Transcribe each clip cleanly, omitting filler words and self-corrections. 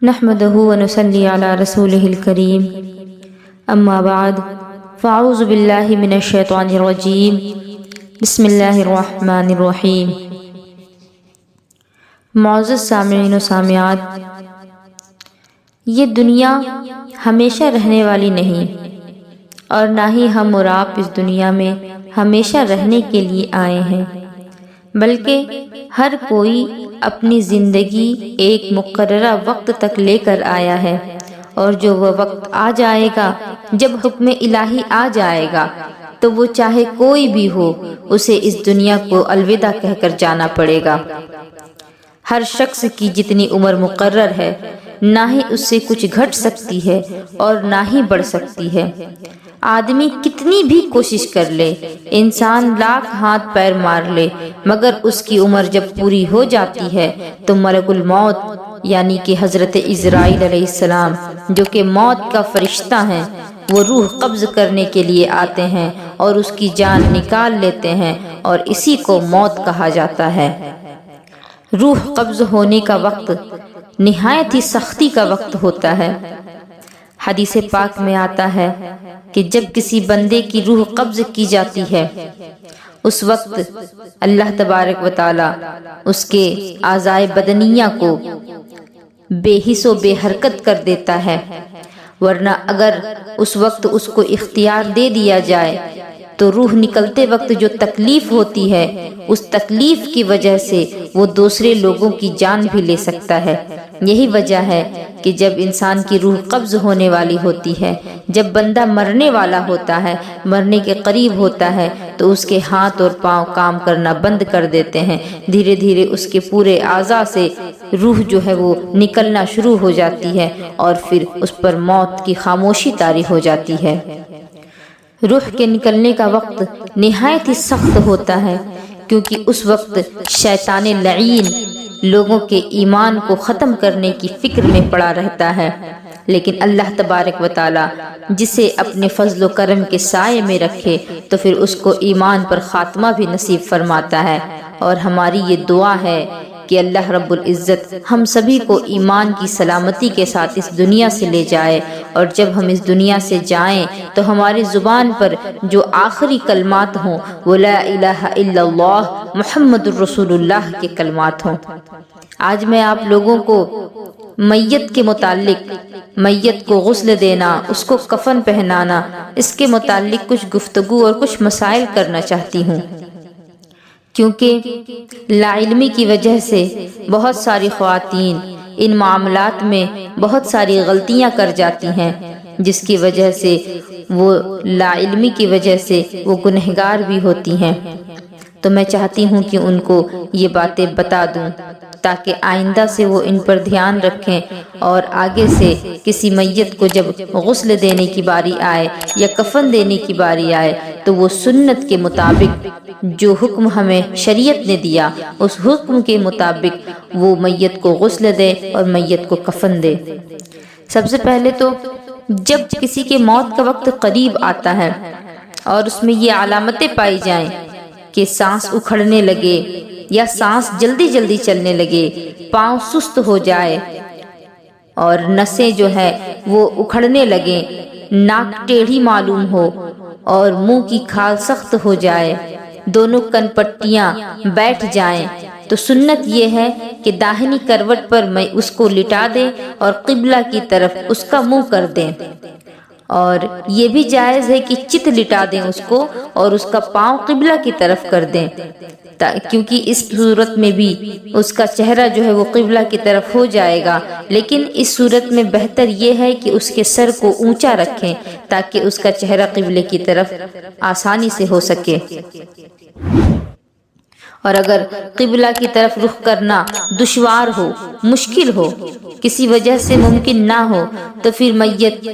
نحمده ونصلي على رسوله الكريم اما بعد فاعوذ باللہ من الشیطان الرجیم بسم اللہ الرحمن الرحیم۔ معزز سامعین و سامعات، یہ دنیا ہمیشہ رہنے والی نہیں، اور نہ ہی ہم اور آپ اس دنیا میں ہمیشہ رہنے کے لیے آئے ہیں، بلکہ ہر کوئی اپنی زندگی ایک مقررہ وقت تک لے کر آیا ہے، اور جو وہ وقت آ جائے گا جب حکم الہی آ جائے گا تو وہ چاہے کوئی بھی ہو اسے اس دنیا کو الوداع کہہ کر جانا پڑے گا۔ ہر شخص کی جتنی عمر مقرر ہے، نہ ہی اس سے کچھ گھٹ سکتی ہے اور نہ ہی بڑھ سکتی ہے۔ آدمی کتنی بھی کوشش کر لے، انسان لاکھ ہاتھ پیر مار لے، مگر اس کی عمر جب پوری ہو جاتی ہے تو ملک الموت یعنی کہ حضرت عزرائیل علیہ السلام، جو کہ موت کا فرشتہ ہیں، وہ روح قبض کرنے کے لیے آتے ہیں اور اس کی جان نکال لیتے ہیں، اور اسی کو موت کہا جاتا ہے۔ روح قبض ہونے کا وقت نہایت ہی سختی کا وقت ہوتا ہے۔ حدیث پاک میں آتا ہے کہ جب کسی بندے کی روح قبض کی جاتی ہے، اس وقت اللہ تبارک و تعالی اس کے اعضائے بدنیہ کو بے حس و بے حرکت کر دیتا ہے، ورنہ اگر اس وقت اس کو اختیار دے دیا جائے تو روح نکلتے وقت جو تکلیف ہوتی ہے، اس تکلیف کی وجہ سے وہ دوسرے لوگوں کی جان بھی لے سکتا ہے۔ یہی وجہ ہے کہ جب انسان کی روح قبض ہونے والی ہوتی ہے، جب بندہ مرنے والا ہوتا ہے، مرنے کے قریب ہوتا ہے، تو اس کے ہاتھ اور پاؤں کام کرنا بند کر دیتے ہیں۔ دھیرے دھیرے اس کے پورے اعضاء سے روح جو ہے وہ نکلنا شروع ہو جاتی ہے، اور پھر اس پر موت کی خاموشی طاری ہو جاتی ہے۔ روح کے نکلنے کا وقت نہایت ہی سخت ہوتا ہے، کیونکہ اس وقت شیطان لعین لوگوں کے ایمان کو ختم کرنے کی فکر میں پڑا رہتا ہے، لیکن اللہ تبارک و تعالی جسے اپنے فضل و کرم کے سائے میں رکھے تو پھر اس کو ایمان پر خاتمہ بھی نصیب فرماتا ہے۔ اور ہماری یہ دعا ہے کہ اللہ رب العزت ہم سبھی کو ایمان کی سلامتی کے ساتھ اس دنیا سے لے جائے، اور جب ہم اس دنیا سے جائیں تو ہماری زبان پر جو آخری کلمات ہوں وہ لا الہ الا اللہ محمد الرسول اللہ کے کلمات ہوں۔ آج میں آپ لوگوں کو میت کے متعلق، میت کو غسل دینا، اس کو کفن پہنانا، اس کے متعلق کچھ گفتگو اور کچھ مسائل کرنا چاہتی ہوں، کیونکہ لا علمی کی وجہ سے بہت ساری خواتین ان معاملات میں بہت ساری غلطیاں کر جاتی ہیں، جس کی وجہ سے وہ لا علمی کی وجہ سے وہ گنہگار بھی ہوتی ہیں۔ تو میں چاہتی ہوں کہ ان کو یہ باتیں بتا دوں تاکہ آئندہ سے وہ ان پر دھیان رکھیں، اور آگے سے کسی میت کو جب غسل دینے کی باری آئے یا کفن دینے کی باری آئے تو وہ سنت کے مطابق جو حکم ہمیں شریعت نے دیا اس حکم کے مطابق وہ میت کو غسل دے اور میت کو کفن دے۔ سب سے پہلے تو جب کسی کے موت کا وقت قریب آتا ہے اور اس میں یہ علامتیں پائی جائیں کہ سانس اکھڑنے لگے یا سانس جلدی جلدی چلنے لگے، پاؤں سست ہو جائے اور نسیں جو ہے وہ اکھڑنے لگیں، ناک ٹیڑھی معلوم ہو اور منہ کی کھال سخت ہو جائے، دونوں کن پٹیاں بیٹھ جائیں، تو سنت یہ ہے کہ داہنی کروٹ پر میں اس کو لٹا دیں اور قبلہ کی طرف اس کا منہ کر دیں، اور یہ بھی جائز ہے کہ چت لٹا دیں اس کو اور اس کا پاؤں قبلہ کی طرف کر دیں، کیونکہ اس صورت میں بھی اس کا چہرہ جو ہے وہ قبلہ کی طرف ہو جائے گا، لیکن اس صورت میں بہتر یہ ہے کہ اس کے سر کو اونچا رکھیں تاکہ اس کا چہرہ قبلے کی طرف آسانی سے ہو سکے۔ اور اگر قبلہ کی طرف رخ کرنا دشوار ہو، مشکل ہو، کسی وجہ سے ممکن نہ ہو، تو پھر میت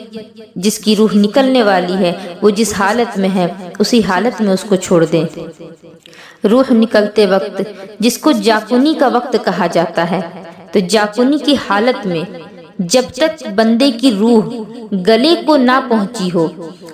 جس کی روح نکلنے والی ہے وہ جس حالت میں ہے اسی حالت میں اس کو چھوڑ دیں۔ روح نکلتے وقت جس کو جاکنی کا وقت کہا جاتا ہے، تو جاکنی کی حالت میں جب تک بندے کی روح گلے کو نہ پہنچی ہو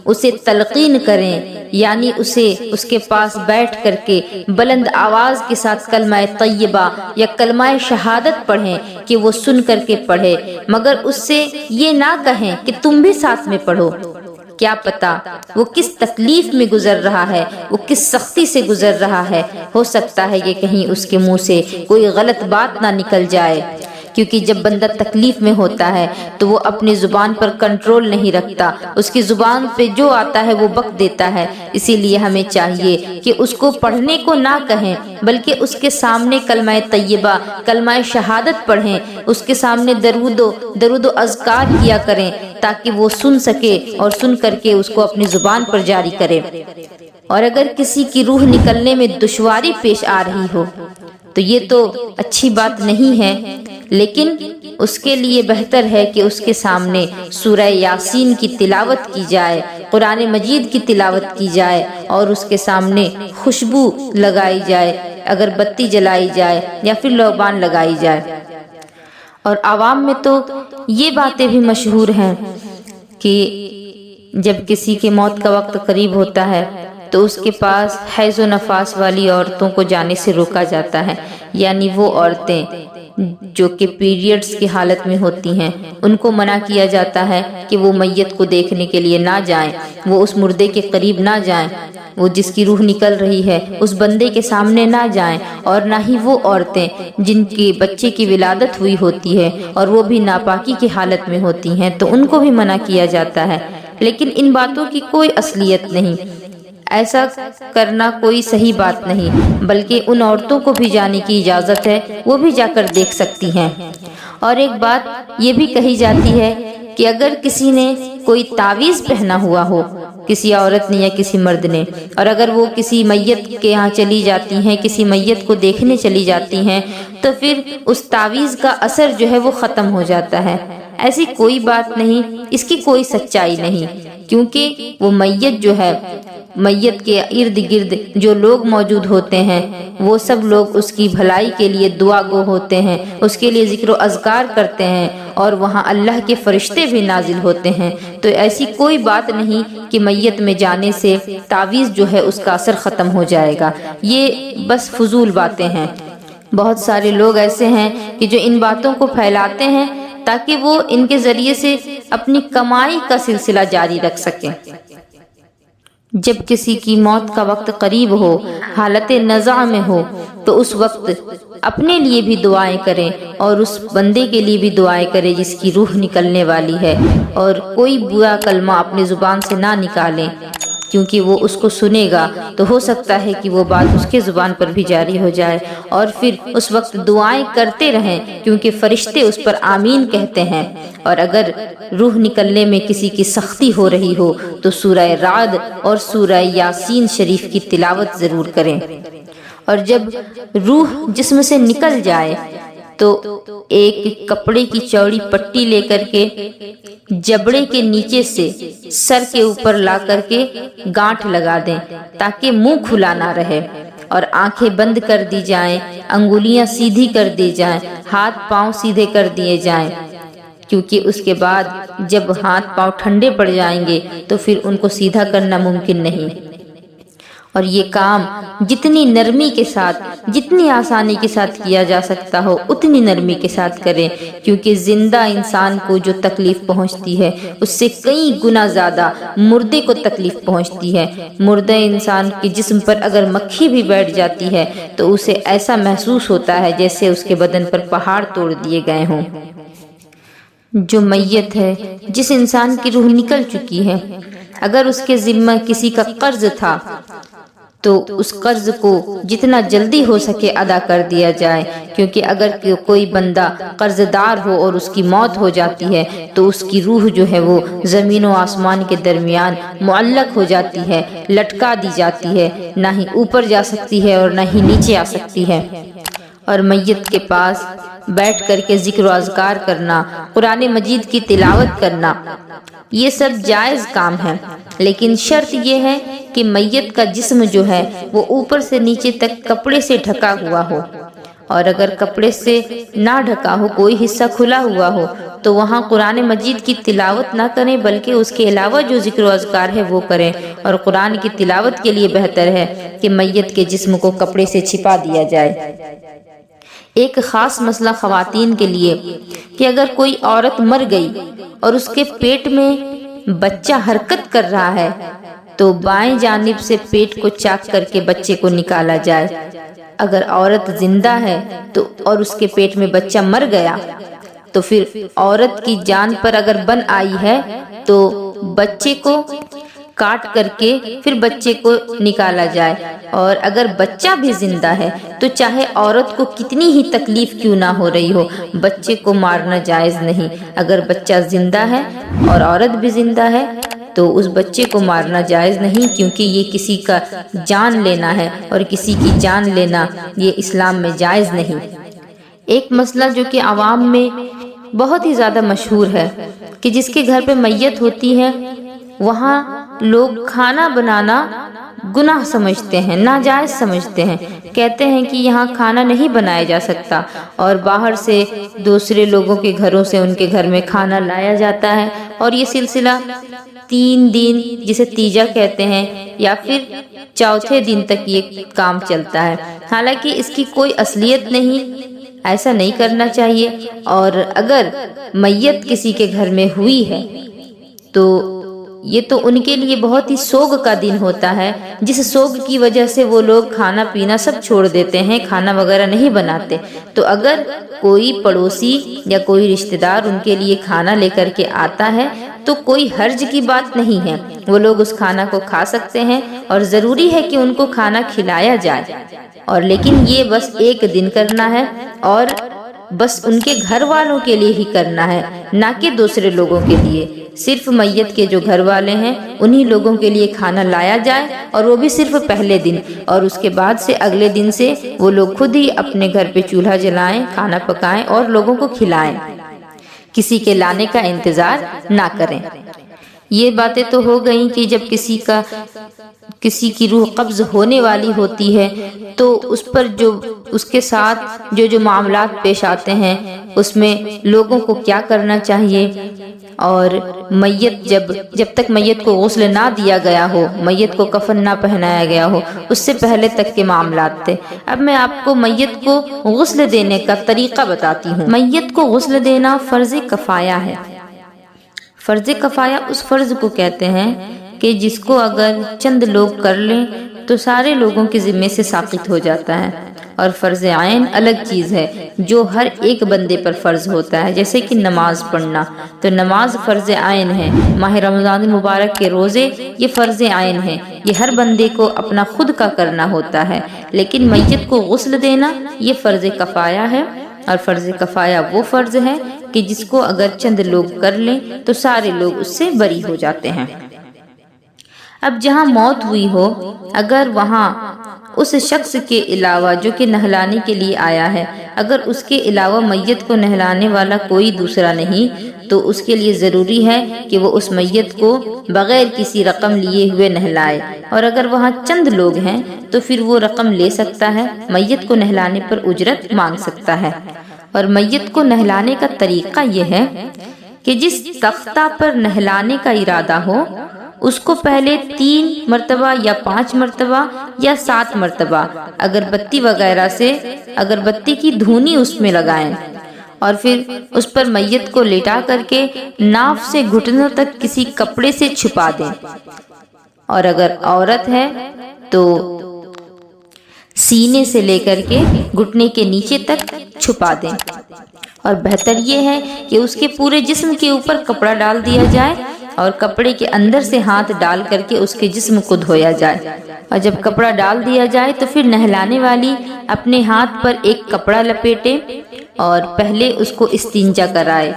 اسے تلقین کریں، یعنی اسے اس کے پاس بیٹھ کر کے بلند آواز کے ساتھ کلمہ طیبہ یا کلمہ شہادت پڑھیں کہ وہ سن کر کے پڑھے، مگر اس سے یہ نہ کہیں کہ تم بھی ساتھ میں پڑھو۔ کیا پتا وہ کس تکلیف میں گزر رہا ہے، وہ کس سختی سے گزر رہا ہے، ہو سکتا ہے کہ کہیں اس کے منہ سے کوئی غلط بات نہ نکل جائے، کیونکہ جب بندہ تکلیف میں ہوتا ہے تو وہ اپنی زبان پر کنٹرول نہیں رکھتا، اس کی زبان پہ جو آتا ہے وہ بک دیتا ہے۔ اسی لیے ہمیں چاہیے کہ اس کو پڑھنے کو نہ کہیں بلکہ اس کے سامنے کلمہ طیبہ، کلمہ شہادت پڑھیں، اس کے سامنے درود و اذکار کیا کریں تاکہ وہ سن سکے اور سن کر کے اس کو اپنی زبان پر جاری کرے۔ اور اگر کسی کی روح نکلنے میں دشواری پیش آ رہی ہو تو یہ تو اچھی بات نہیں ہے، لیکن اس کے لیے بہتر ہے کہ اس کے سامنے سورہ یاسین کی تلاوت کی جائے، قرآن مجید کی تلاوت کی جائے اور اس کے سامنے خوشبو لگائی جائے، اگر بتی جلائی جائے یا پھر لوبان لگائی جائے۔ اور عوام میں تو یہ باتیں بھی مشہور ہیں کہ جب کسی کے موت کا وقت قریب ہوتا ہے تو اس کے پاس حیض و نفاس والی عورتوں کو جانے سے روکا جاتا ہے، یعنی وہ عورتیں جو کہ پیریڈز کی حالت میں ہوتی ہیں ان کو منع کیا جاتا ہے کہ وہ میت کو دیکھنے کے لیے نہ جائیں، وہ اس مردے کے قریب نہ جائیں، وہ جس کی روح نکل رہی ہے اس بندے کے سامنے نہ جائیں، اور نہ ہی وہ عورتیں جن کے بچے کی ولادت ہوئی ہوتی ہے اور وہ بھی ناپاکی کی حالت میں ہوتی ہیں تو ان کو بھی منع کیا جاتا ہے۔ لیکن ان باتوں کی کوئی اصلیت نہیں، ایسا کرنا کوئی صحیح بات نہیں، بلکہ ان عورتوں کو بھی جانے کی اجازت ہے، وہ بھی جا کر دیکھ سکتی ہیں۔ اور ایک بات یہ بھی کہی جاتی ہے کہ اگر کسی نے کوئی تعویذ پہنا ہوا ہو، کسی عورت نے یا کسی مرد نے، اور اگر وہ کسی میت کے ہاں چلی جاتی ہیں، کسی میت کو دیکھنے چلی جاتی ہیں، تو پھر اس تعویذ کا اثر جو ہے وہ ختم ہو جاتا ہے۔ ایسی کوئی بات نہیں، اس کی کوئی سچائی نہیں، کیونکہ وہ میت جو ہے، میت کے ارد گرد جو لوگ موجود ہوتے ہیں وہ سب لوگ اس کی بھلائی کے لیے دعا گو ہوتے ہیں، اس کے لیے ذکر و اذکار کرتے ہیں، اور وہاں اللہ کے فرشتے بھی نازل ہوتے ہیں۔ تو ایسی کوئی بات نہیں کہ میت میں جانے سے تعویذ جو ہے اس کا اثر ختم ہو جائے گا، یہ بس فضول باتیں ہیں۔ بہت سارے لوگ ایسے ہیں کہ جو ان باتوں کو پھیلاتے ہیں تاکہ وہ ان کے ذریعے سے اپنی کمائی کا سلسلہ جاری رکھ سکیں۔ جب کسی کی موت کا وقت قریب ہو، حالت نزع میں ہو، تو اس وقت اپنے لیے بھی دعائیں کریں اور اس بندے کے لیے بھی دعائیں کریں جس کی روح نکلنے والی ہے، اور کوئی برا کلمہ اپنی زبان سے نہ نکالیں، کیونکہ وہ اس کو سنے گا تو ہو سکتا ہے کہ وہ بات اس کے زبان پر بھی جاری ہو جائے، اور پھر اس وقت دعائیں کرتے رہیں کیونکہ فرشتے اس پر آمین کہتے ہیں۔ اور اگر روح نکلنے میں کسی کی سختی ہو رہی ہو تو سورہ رعد اور سورہ یاسین شریف کی تلاوت ضرور کریں۔ اور جب روح جسم سے نکل جائے تو ایک کپڑے کی چوڑی پٹی لے کر کے جبڑے کے نیچے سے سر کے اوپر لا کر کے گانٹھ لگا دیں تاکہ منہ کھلا نہ رہے، اور آنکھیں بند کر دی جائیں، انگلیاں سیدھی کر دی جائیں، ہاتھ پاؤں سیدھے کر دیے جائیں، کیونکہ اس کے بعد جب ہاتھ پاؤں ٹھنڈے پڑ جائیں گے تو پھر ان کو سیدھا کرنا ممکن نہیں۔ اور یہ کام جتنی نرمی کے ساتھ، جتنی آسانی کے ساتھ کیا جا سکتا ہو اتنی نرمی کے ساتھ کریں، کیونکہ زندہ انسان کو جو تکلیف پہنچتی ہے اس سے کئی گنا زیادہ مردے کو تکلیف پہنچتی ہے۔ مردہ انسان کے جسم پر اگر مکھی بھی بیٹھ جاتی ہے تو اسے ایسا محسوس ہوتا ہے جیسے اس کے بدن پر پہاڑ توڑ دیے گئے ہوں۔ جو میت ہے، جس انسان کی روح نکل چکی ہے، اگر اس کے ذمہ کسی کا قرض تھا تو اس قرض کو جتنا جلدی ہو سکے ادا کر دیا جائے، کیونکہ اگر کوئی بندہ قرض دار ہو اور اس کی موت ہو جاتی ہے تو اس کی روح جو ہے وہ زمین و آسمان کے درمیان معلق ہو جاتی ہے، لٹکا دی جاتی ہے، نہ ہی اوپر جا سکتی ہے اور نہ ہی نیچے آ سکتی ہے۔ اور میت کے پاس بیٹھ کر کے ذکر و اذکار کرنا، قرآن مجید کی تلاوت کرنا، یہ سب جائز کام ہے، لیکن شرط یہ ہے کہ میت کا جسم جو ہے وہ اوپر سے نیچے تک کپڑے سے ڈھکا ہوا ہو، اور اگر کپڑے سے نہ ڈھکا ہو، کوئی حصہ کھلا ہوا ہو، تو وہاں قرآن مجید کی تلاوت نہ کریں، بلکہ اس کے علاوہ جو ذکر و اذکار ہے وہ کریں۔ اور قرآن کی تلاوت کے لیے بہتر ہے کہ میت کے جسم کو کپڑے سے چھپا دیا جائے۔ ایک خاص مسئلہ خواتین کے لیے کہ اگر کوئی عورت مر گئی اور اس کے پیٹ میں بچہ حرکت کر رہا ہے تو بائیں جانب سے پیٹ کو چاک کر کے بچے کو نکالا جائے۔ اگر عورت زندہ ہے تو اور اس کے پیٹ میں بچہ مر گیا تو پھر عورت کی جان پر اگر بن آئی ہے تو بچے کو کاٹ کر کے پھر بچے کو نکالا جائے۔ اور اگر بچہ بھی زندہ ہے تو چاہے عورت کو کتنی ہی تکلیف کیوں نہ ہو رہی ہو، بچے کو مارنا جائز نہیں۔ اگر بچہ زندہ ہے اور عورت بھی زندہ ہے تو اس بچے کو مارنا جائز نہیں، کیونکہ یہ کسی کا جان لینا ہے اور کسی کی جان لینا یہ اسلام میں جائز نہیں۔ ایک مسئلہ جو کہ عوام میں بہت ہی زیادہ مشہور ہے کہ جس کے گھر پہ میت ہوتی ہے وہاں لوگ کھانا بنانا گناہ سمجھتے ہیں، ناجائز سمجھتے ہیں، کہتے ہیں کہ یہاں کھانا نہیں بنایا جا سکتا، اور باہر سے دوسرے لوگوں کے گھروں سے ان کے گھر میں کھانا لایا جاتا ہے، اور یہ سلسلہ 3 دن جسے تیجا کہتے ہیں یا پھر چوتھے دن تک یہ کام چلتا ہے۔ حالانکہ اس کی کوئی اصلیت نہیں، ایسا نہیں کرنا چاہیے۔ اور اگر میت کسی کے گھر میں ہوئی ہے تو یہ تو ان کے لیے بہت ہی سوگ کا دن ہوتا ہے، جس سوگ کی وجہ سے وہ لوگ کھانا پینا سب چھوڑ دیتے ہیں، کھانا وغیرہ نہیں بناتے۔ تو اگر کوئی پڑوسی یا کوئی رشتہ دار ان کے لیے کھانا لے کر کے آتا ہے تو کوئی حرج کی بات نہیں ہے، وہ لوگ اس کھانا کو کھا سکتے ہیں، اور ضروری ہے کہ ان کو کھانا کھلایا جائے، اور لیکن یہ بس ایک دن کرنا ہے اور بس ان کے گھر والوں کے لیے ہی کرنا ہے، نہ کہ دوسرے لوگوں کے لیے۔ صرف میت کے جو گھر والے ہیں انہی لوگوں کے لیے کھانا لایا جائے، اور وہ بھی صرف پہلے دن، اور اس کے بعد سے اگلے دن سے وہ لوگ خود ہی اپنے گھر پہ چولہا جلائیں، کھانا پکائیں اور لوگوں کو کھلائیں، کسی کے لانے کا انتظار نہ کریں۔ یہ باتیں تو ہو گئیں کہ جب کسی کی روح قبض ہونے والی ہوتی ہے تو اس پر جو اس کے ساتھ جو معاملات پیش آتے ہیں اس میں لوگوں کو کیا کرنا چاہیے، اور میت جب تک میت کو غسل نہ دیا گیا ہو، میت کو کفن نہ پہنایا گیا ہو، اس سے پہلے تک کے معاملات تھے۔ اب میں آپ کو میت کو غسل دینے کا طریقہ بتاتی ہوں۔ میت کو غسل دینا فرض کفایہ ہے۔ فرض کفایہ اس فرض کو کہتے ہیں کہ جس کو اگر چند لوگ کر لیں تو سارے لوگوں کے ذمے سے ساقط ہو جاتا ہے، اور فرض عین الگ چیز ہے جو ہر ایک بندے پر فرض ہوتا ہے، جیسے کہ نماز پڑھنا، تو نماز فرض عین ہے۔ ماہ رمضان مبارک کے روزے یہ فرض عین ہے، یہ ہر بندے کو اپنا خود کا کرنا ہوتا ہے، لیکن میت کو غسل دینا یہ فرض کفایہ ہے، اور فرض کفایہ وہ فرض ہے کہ جس کو اگر چند لوگ کر لیں تو سارے لوگ اس سے بری ہو جاتے ہیں۔ اب جہاں موت ہوئی ہو، اگر وہاں اس شخص کے علاوہ جو کہ نہلانے کے لیے آیا ہے، اگر اس کے علاوہ میت کو نہلانے والا کوئی دوسرا نہیں تو اس کے لیے ضروری ہے کہ وہ اس میت کو بغیر کسی رقم لیے ہوئے نہلائے، اور اگر وہاں چند لوگ ہیں تو پھر وہ رقم لے سکتا ہے، میت کو نہلانے پر اجرت مانگ سکتا ہے۔ اور میت کو نہلانے کا طریقہ یہ ہے کہ جس تختہ پر نہلانے کا ارادہ ہو اس کو پہلے 3 مرتبہ یا 5 مرتبہ یا 7 مرتبہ اگربتی وغیرہ سے اگربتی کی دھونی اس میں لگائیں، اور پھر اس پر میت کو لیٹا کر کے ناف سے گھٹنوں تک کسی کپڑے سے چھپا دیں، اور اگر عورت ہے تو سینے سے لے کر کے گھٹنے کے نیچے تک چھپا دیں، اور بہتر یہ ہے کہ اس کے پورے جسم کے اوپر کپڑا ڈال دیا جائے اور کپڑے کے اندر سے ہاتھ ڈال کر کے اس کے جسم کو دھویا جائے، اور جب کپڑا ڈال دیا جائے تو پھر نہلانے والی اپنے ہاتھ پر ایک کپڑا لپیٹے اور پہلے اس کو استنجا کرائے،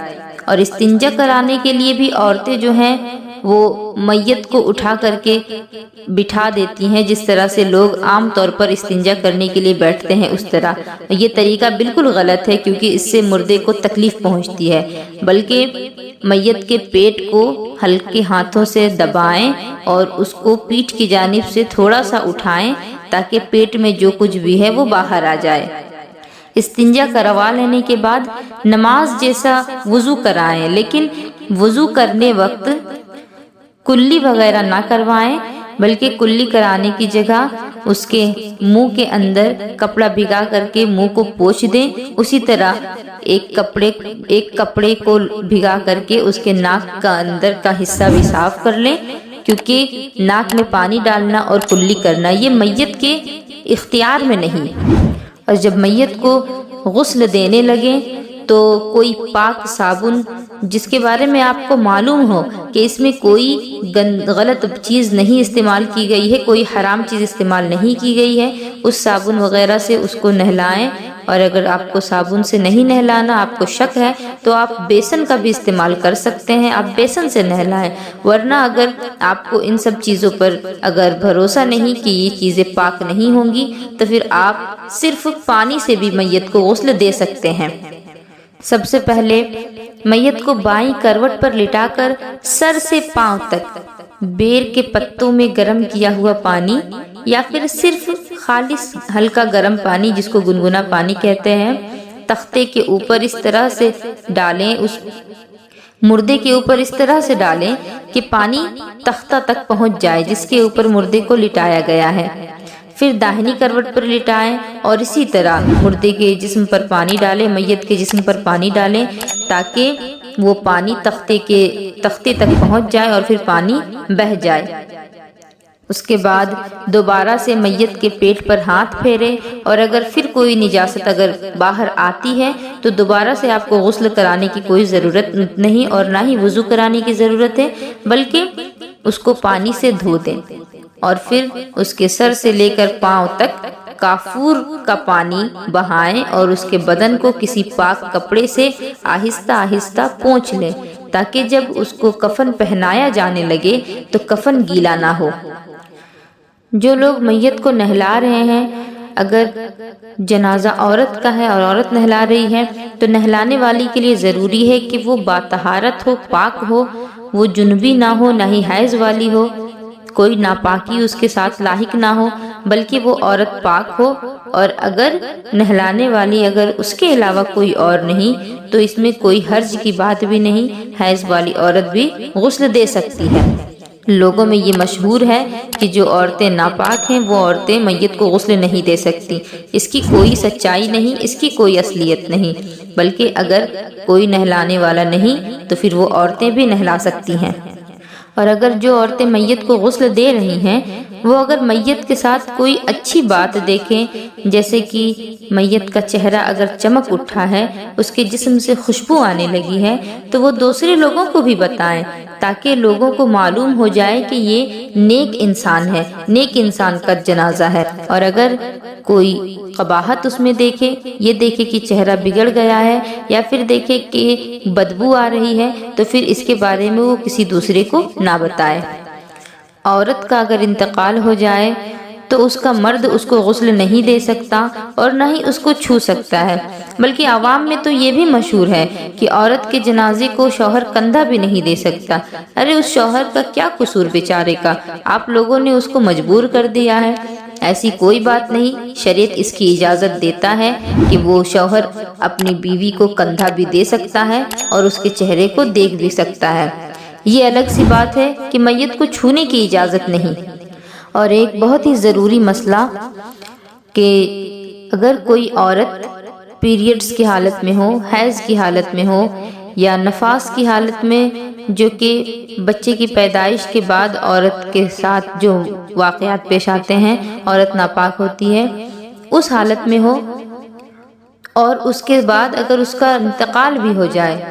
اور استنجا کرانے کے لیے بھی عورتیں جو ہیں وہ میت کو اٹھا کر کے بٹھا دیتی ہیں، جس طرح سے لوگ عام طور پر استنجا کرنے کے لیے بیٹھتے ہیں اس طرح۔ یہ طریقہ بالکل غلط ہے کیونکہ اس سے مردے کو تکلیف پہنچتی ہے، بلکہ میت کے پیٹ کو ہلکے ہاتھوں سے دبائیں اور اس کو پیٹھ کی جانب سے تھوڑا سا اٹھائیں تاکہ پیٹ میں جو کچھ بھی ہے وہ باہر آ جائے۔ استنجا کروا لینے کے بعد نماز جیسا وضو کرائیں، لیکن وضو کرنے وقت کلی وغیرہ نہ کروائیں، بلکہ کلی کرانے کی جگہ اس کے منہ کے اندر کپڑا بھگا کر کے منہ کو پوچھ دیں۔ اسی طرح ایک کپڑے کو بھگا کر کے اس کے ناک کا اندر کا حصہ بھی صاف کر لیں، کیونکہ ناک میں پانی ڈالنا اور کلی کرنا یہ میت کے اختیار میں نہیں۔ اور جب میت کو غسل دینے لگیں تو کوئی پاک صابن جس کے بارے میں آپ کو معلوم ہو کہ اس میں کوئی غلط چیز نہیں استعمال کی گئی ہے، کوئی حرام چیز استعمال نہیں کی گئی ہے، اس صابن وغیرہ سے اس کو نہلائیں۔ اور اگر آپ کو صابن سے نہیں نہلانا، آپ کو شک ہے، تو آپ بیسن کا بھی استعمال کر سکتے ہیں، آپ بیسن سے نہلائیں۔ ورنہ اگر آپ کو ان سب چیزوں پر اگر بھروسہ نہیں کہ یہ چیزیں پاک نہیں ہوں گی، تو پھر آپ صرف پانی سے بھی میت کو غسل دے سکتے ہیں۔ سب سے پہلے میت کو بائیں کروٹ پر لٹا کر سر سے پاؤں تک بیر کے پتوں میں گرم کیا ہوا پانی یا پھر صرف خالص ہلکا گرم پانی جس کو گنگنا پانی کہتے ہیں، تختے کے اوپر اس طرح سے ڈالیں، اس مردے کے اوپر اس طرح سے ڈالیں کہ پانی تختہ تک پہنچ جائے جس کے اوپر مردے کو لٹایا گیا ہے۔ پھر داہنی کروٹ پر لٹائیں اور اسی طرح مردے کے جسم پر پانی ڈالیں، میت کے جسم پر پانی ڈالیں تاکہ وہ پانی تختے تک پہنچ جائے اور پھر پانی بہہ جائے۔ اس کے بعد دوبارہ سے میت کے پیٹ پر ہاتھ پھیرے، اور اگر پھر کوئی نجاست اگر باہر آتی ہے تو دوبارہ سے آپ کو غسل کرانے کی کوئی ضرورت نہیں اور نہ ہی وضو کرانے کی ضرورت ہے، بلکہ اس کو پانی سے دھو دیں اور پھر اس کے سر سے لے کر پاؤں تک کافور کا پانی بہائیں اور اس کے بدن کو کسی پاک کپڑے سے آہستہ آہستہ پونچھ لیں تاکہ جب اس کو کفن پہنایا جانے لگے تو کفن گیلا نہ ہو۔ جو لوگ میت کو نہلا رہے ہیں، اگر جنازہ عورت کا ہے اور عورت نہلا رہی ہے تو نہلانے والی کے لیے ضروری ہے کہ وہ باطہارت ہو، پاک ہو، وہ جنبی نہ ہو، نہ ہی حیض والی ہو، کوئی ناپاکی اس کے ساتھ لاحق نہ ہو، بلکہ وہ عورت پاک ہو۔ اور اگر نہلانے والی اگر اس کے علاوہ کوئی اور نہیں تو اس میں کوئی حرج کی بات بھی نہیں، حیض والی عورت بھی غسل دے سکتی ہے۔ لوگوں میں یہ مشہور ہے کہ جو عورتیں ناپاک ہیں وہ عورتیں میت کو غسل نہیں دے سکتی۔ اس کی کوئی سچائی نہیں، اس کی کوئی اصلیت نہیں، بلکہ اگر کوئی نہلانے والا نہیں تو پھر وہ عورتیں بھی نہلا سکتی ہیں۔ اور اگر جو عورتیں میت کو غسل دے رہی ہیں وہ اگر میت کے ساتھ کوئی اچھی بات دیکھیں، جیسے کہ میت کا چہرہ اگر چمک اٹھا ہے، اس کے جسم سے خوشبو آنے لگی ہے، تو وہ دوسرے لوگوں کو بھی بتائیں تاکہ لوگوں کو معلوم ہو جائے کہ یہ نیک انسان ہے، نیک انسان کا جنازہ ہے۔ اور اگر کوئی قباحت اس میں دیکھے، یہ دیکھے کہ چہرہ بگڑ گیا ہے یا پھر دیکھے کہ بدبو آ رہی ہے، تو پھر اس کے بارے میں وہ کسی دوسرے کو نہ بتائے۔ عورت کا اگر انتقال ہو جائے تو اس کا مرد اس کو غسل نہیں دے سکتا اور نہ ہی اس کو چھو سکتا ہے، بلکہ عوام میں تو یہ بھی مشہور ہے کہ عورت کے جنازے کو شوہر کندھا بھی نہیں دے سکتا۔ ارے اس شوہر کا کیا قصور بیچارے کا، آپ لوگوں نے اس کو مجبور کر دیا ہے۔ ایسی کوئی بات نہیں، شریعت اس کی اجازت دیتا ہے کہ وہ شوہر اپنی بیوی کو کندھا بھی دے سکتا ہے اور اس کے چہرے کو دیکھ بھی سکتا ہے۔ یہ الگ سی بات ہے کہ میت کو چھونے کی اجازت نہیں۔ اور ایک بہت ہی ضروری مسئلہ کہ اگر کوئی عورت پیریڈز کی حالت میں ہو، حیض کی حالت میں ہو یا نفاس کی حالت میں، جو کہ بچے کی پیدائش کے بعد عورت کے ساتھ جو واقعات پیش آتے ہیں، عورت ناپاک ہوتی ہے، اس حالت میں ہو اور اس کے بعد اگر اس کا انتقال بھی ہو جائے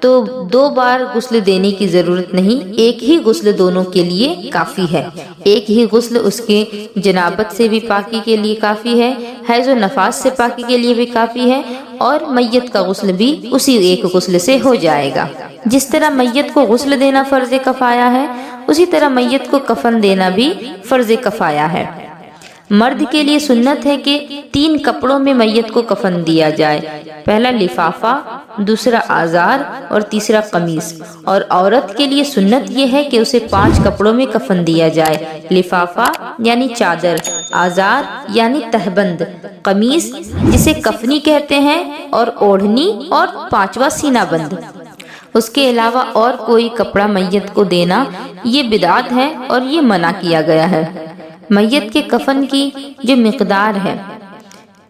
تو 2 بار غسل دینے کی ضرورت نہیں، ایک ہی غسل دونوں کے لیے کافی ہے۔ ایک ہی غسل اس کے جنابت سے بھی پاکی کے لیے کافی ہے، حیض و نفاس سے پاکی کے لیے بھی کافی ہے، اور میت کا غسل بھی اسی ایک غسل سے ہو جائے گا۔ جس طرح میت کو غسل دینا فرض کفایہ ہے، اسی طرح میت کو کفن دینا بھی فرض کفایہ ہے۔ مرد کے لیے سنت ہے کہ 3 کپڑوں میں میت کو کفن دیا جائے، پہلا لفافہ، دوسرا آزار اور تیسرا قمیص، اور عورت کے لیے سنت یہ ہے کہ اسے 5 کپڑوں میں کفن دیا جائے، لفافہ یعنی چادر، آزار یعنی تہبند، قمیص جسے کفنی کہتے ہیں، اور اوڑھنی، اور 5واں سینہ بند۔ اس کے علاوہ اور کوئی کپڑا میت کو دینا یہ بدعت ہے اور یہ منع کیا گیا ہے۔ میت کے کفن کی جو مقدار ہے،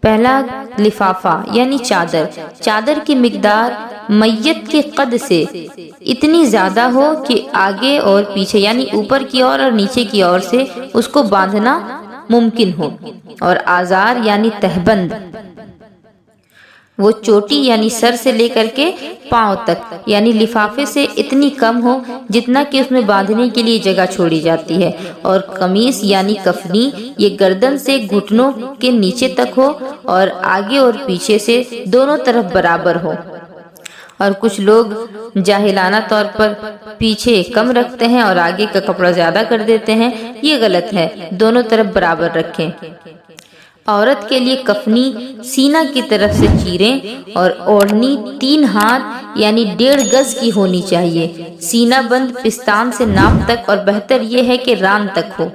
پہلا لفافہ یعنی چادر، چادر کی مقدار میت کے قد سے اتنی زیادہ ہو کہ آگے اور پیچھے یعنی اوپر کی اور نیچے کی اور سے اس کو باندھنا ممکن ہو، اور آزار یعنی تہبند وہ چوٹی یعنی سر سے لے کر کے پاؤں تک یعنی لفافے سے اتنی کم ہو جتنا کہ اس میں باندھنے کے لیے جگہ چھوڑی جاتی ہے، اور قمیص یعنی کفنی یہ گردن سے گھٹنوں کے نیچے تک ہو اور آگے اور پیچھے سے دونوں طرف برابر ہو۔ اور کچھ لوگ جاہلانہ طور پر پیچھے کم رکھتے ہیں اور آگے کا کپڑا زیادہ کر دیتے ہیں، یہ غلط ہے، دونوں طرف برابر رکھیں۔ عورت کے لیے کفنی سینہ کی طرف سے چیریں اور اوڑھنی 3 ہاتھ یعنی 1.5 گز کی ہونی چاہیے، سینہ بند پستان سے ناپ تک، اور بہتر یہ ہے کہ ران تک ہو۔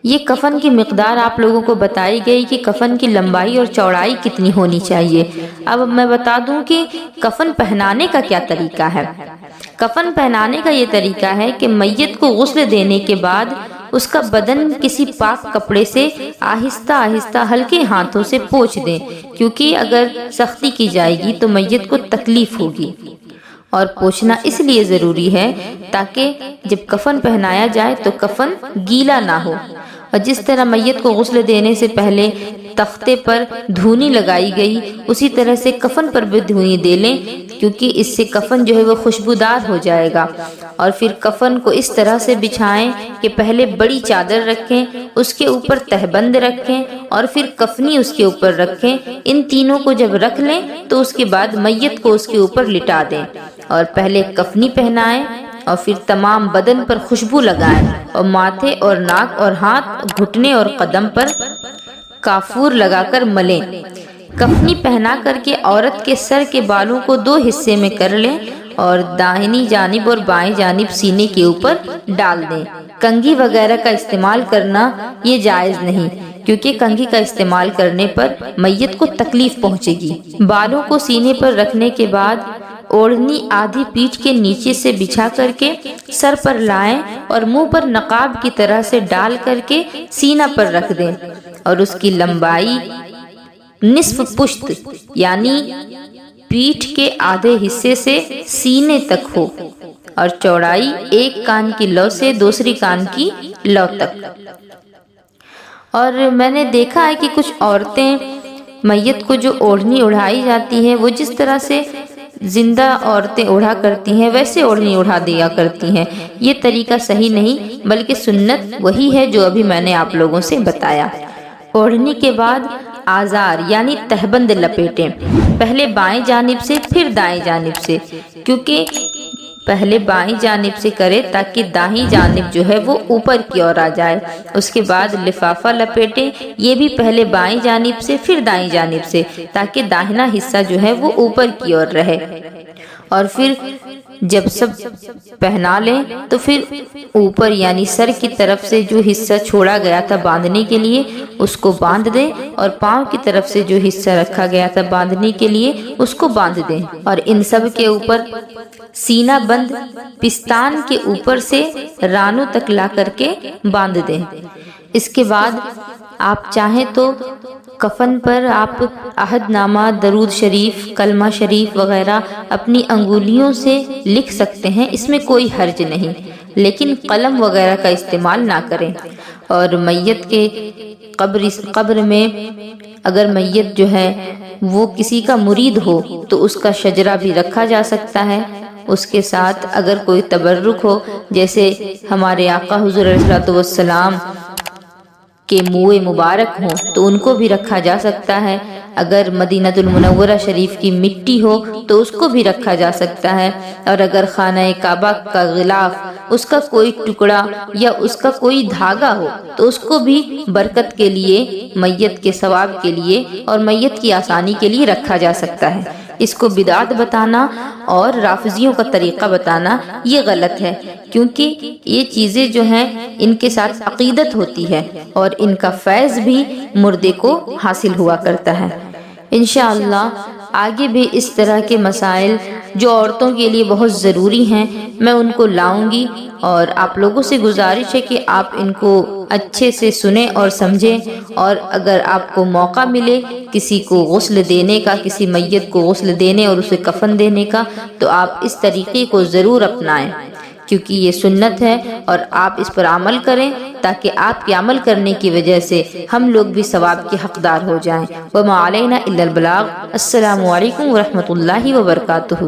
یہ کفن کی مقدار آپ لوگوں کو بتائی گئی کہ کفن کی لمبائی اور چوڑائی کتنی ہونی چاہیے۔ اب میں بتا دوں کہ کفن پہنانے کا کیا طریقہ ہے۔ کفن پہنانے کا یہ طریقہ ہے کہ میت کو غسل دینے کے بعد اس کا بدن کسی پاک کپڑے سے آہستہ آہستہ ہلکے ہاتھوں سے پوچھ دیں، کیونکہ اگر سختی کی جائے گی تو میت کو تکلیف ہوگی، اور پوچھنا اس لیے ضروری ہے تاکہ جب کفن پہنایا جائے تو کفن گیلا نہ ہو۔ اور جس طرح میت کو غسل دینے سے پہلے تختے پر دھونی لگائی گئی، اسی طرح سے کفن پر بھی دھونی دے لیں، کیونکہ اس سے کفن جو ہے وہ خوشبودار ہو جائے گا۔ اور پھر کفن کو اس طرح سے بچھائیں کہ پہلے بڑی چادر رکھیں، اس کے اوپر تہبند رکھیں، اور پھر کفنی اس کے اوپر رکھیں۔ ان تینوں کو جب رکھ لیں تو اس کے بعد میت کو اس کے اوپر لٹا دیں، اور پہلے کفنی پہنائیں اور پھر تمام بدن پر خوشبو لگائیں، اور ماتھے اور ناک اور ہاتھ، گھٹنے اور قدم پر کافور لگا کر ملیں۔ کفنی پہنا کر کے عورت کے سر کے بالوں کو 2 حصے میں کر لیں اور داہنی جانب اور بائیں جانب سینے کے اوپر ڈال دیں۔ کنگھی وغیرہ کا استعمال کرنا یہ جائز نہیں، کیونکہ کنگھی کا استعمال کرنے پر میت کو تکلیف پہنچے گی۔ بالوں کو سینے پر رکھنے کے بعد اوڑھنی آدھی پیٹھ کے نیچے سے بچھا کر کے سر پر لائیں اور منہ پر نقاب کی طرح سے ڈال کر کے سینہ پر رکھ دیں، اور اس کی لمبائی نصف پشت یعنی پیٹھ کے آدھے حصے سے سینے تک ہو، اور چوڑائی 1 کان کی لو سے دوسری کان کی لو تک۔ اور میں نے دیکھا ہے کہ کچھ عورتیں میت کو جو اوڑھنی اڑھائی جاتی ہے وہ جس طرح سے زندہ عورتیں اڑھا کرتی ہیں ویسے اوڑھنی اڑھا دیا کرتی ہیں۔ یہ طریقہ صحیح نہیں، بلکہ سنت وہی ہے جو ابھی میں نے آپ لوگوں سے بتایا۔ اوڑھنی کے بعد آزار یعنی تہبند لپیٹیں، پہلے بائیں جانب سے پھر دائیں جانب سے، کیونکہ پہلے بائیں جانب سے کرے تاکہ دائیں جانب جو ہے وہ اوپر کی اور آ جائے۔ اس کے بعد لفافہ لپیٹیں، یہ بھی پہلے بائیں جانب سے پھر دائیں جانب سے، تاکہ داہنا حصہ جو ہے وہ اوپر کی اور رہے۔ اور پھر جب سب پہنا لیں تو پھر اوپر یعنی سر کی طرف سے جو حصہ چھوڑا گیا تھا باندھنے کے لیے اس کو باندھ دیں، اور پاؤں کی طرف سے جو حصہ رکھا گیا تھا باندھنے کے لیے اس کو باندھ دیں، اور ان سب کے اوپر سینہ بند پستان کے اوپر سے رانوں تک لا کر کے باندھ دیں۔ اس کے بعد آپ چاہیں تو کفن پر آپ عہد نامہ، درود شریف، کلمہ شریف وغیرہ اپنی انگلیوں سے لکھ سکتے ہیں، اس میں کوئی حرج نہیں، لیکن قلم وغیرہ کا استعمال نہ کریں۔ اور میت کے قبر میں اگر میت جو ہے وہ کسی کا مرید ہو تو اس کا شجرہ بھی رکھا جا سکتا ہے۔ اس کے ساتھ اگر کوئی تبرک ہو، جیسے ہمارے آقا حضور علیہ الصلوۃ والسلام کے موئے مبارک ہوں تو ان کو بھی رکھا جا سکتا ہے، اگر مدینہ المنورہ شریف کی مٹی ہو تو اس کو بھی رکھا جا سکتا ہے، اور اگر خانہ کعبہ کا غلاف، اس کا کوئی ٹکڑا یا اس کا کوئی دھاگا ہو تو اس کو بھی برکت کے لیے، میت کے ثواب کے لیے اور میت کی آسانی کے لیے رکھا جا سکتا ہے۔ اس کو بدعت بتانا اور رافضیوں کا طریقہ بتانا یہ غلط ہے، کیونکہ یہ چیزیں جو ہیں ان کے ساتھ عقیدت ہوتی ہے اور ان کا فیض بھی مردے کو حاصل ہوا کرتا ہے۔ انشاءاللہ آگے بھی اس طرح کے مسائل جو عورتوں کے لیے بہت ضروری ہیں میں ان کو لاؤں گی، اور آپ لوگوں سے گزارش ہے کہ آپ ان کو اچھے سے سنیں اور سمجھیں، اور اگر آپ کو موقع ملے کسی کو غسل دینے کا، کسی میت کو غسل دینے اور اسے کفن دینے کا، تو آپ اس طریقے کو ضرور اپنائیں، کیونکہ یہ سنت ہے، اور آپ اس پر عمل کریں تاکہ آپ کے عمل کرنے کی وجہ سے ہم لوگ بھی ثواب کے حقدار ہو جائیں۔ وما علینا الا البلاغ۔ السلام علیکم ورحمۃ اللہ وبرکاتہ۔